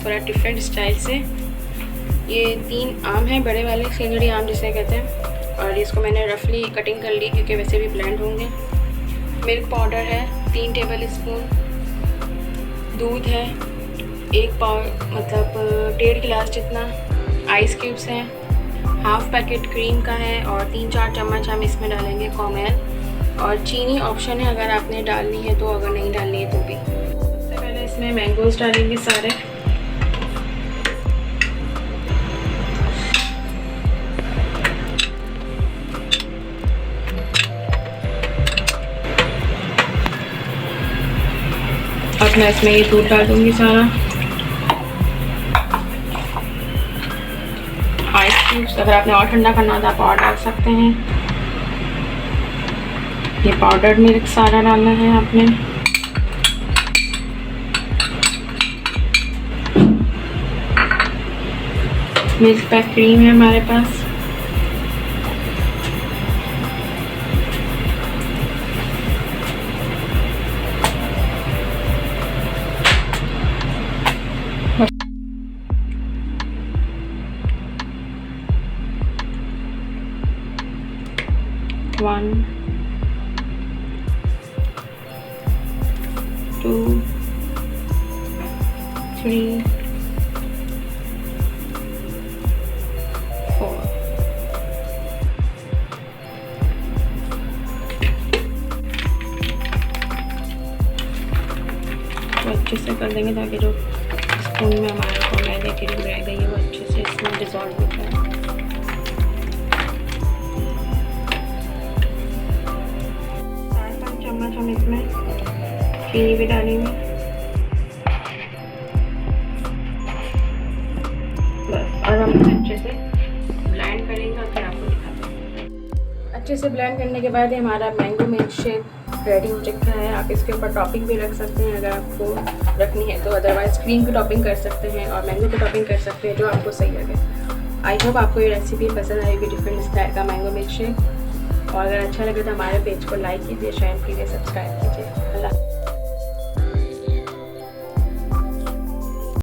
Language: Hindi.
थोड़ा डिफरेंट स्टाइल से। ये 3 आम हैं, बड़े वाले खेजड़ी आम जिसे कहते हैं, और इसको मैंने रफली कटिंग कर ली क्योंकि वैसे भी ब्लेंड होंगे। मिल्क पाउडर है 3 टेबल स्पून, दूध है 1.5 गिलास जितना, आइस क्यूब्स हैं, हाफ पैकेट क्रीम का है, और 3-4 चम्मच हम इसमें डालेंगे कॉमेल, और चीनी ऑप्शन है अगर आपने डालनी है तो, अगर नहीं डालनी है तो भी। सबसे पहले इसमें मैंगोज़ डालेंगे सारे। अब मैं इसमें ये दूध डाल दूँगी सारा। आइस क्यूब्स अगर आपने और ठंडा करना हो तो आप और डाल सकते हैं। ये पाउडर्ड मिल्क सारा डालना है आपने। मिल्क पैक क्रीम है हमारे पास। One, 2, 3, 4। तो अच्छे से कर देंगे ताकि जो स्पून में हमारा को मैदे की जो रह गई है वो अच्छे से इसमें डिज़ोल्व हो जाए। 4-5 चम्मच हम इसमें चीनी भी डालेंगे। बस, और हम अच्छे से ब्लेंड करेंगे और फिर आपको दिखाते हैं। अच्छे से ब्लेंड करने के बाद हमारा मैंगो मिल्क शेक रेडी हो चुका है। आप इसके ऊपर टॉपिंग भी रख सकते हैं अगर आपको रखनी है तो, अदरवाइज़ क्रीम की टॉपिंग कर सकते हैं और मैंगो की टॉपिंग कर सकते हैं, जो आपको सही लगे। आई होप आपको ये रेसिपी पसंद आएगी, डिफरेंट स्टाइल का मैंगो मिल्क शेक। और अगर अच्छा लगे तो हमारे पेज को लाइक कीजिए, शेयर कीजिए, सब्सक्राइब कीजिए। अल्लाह।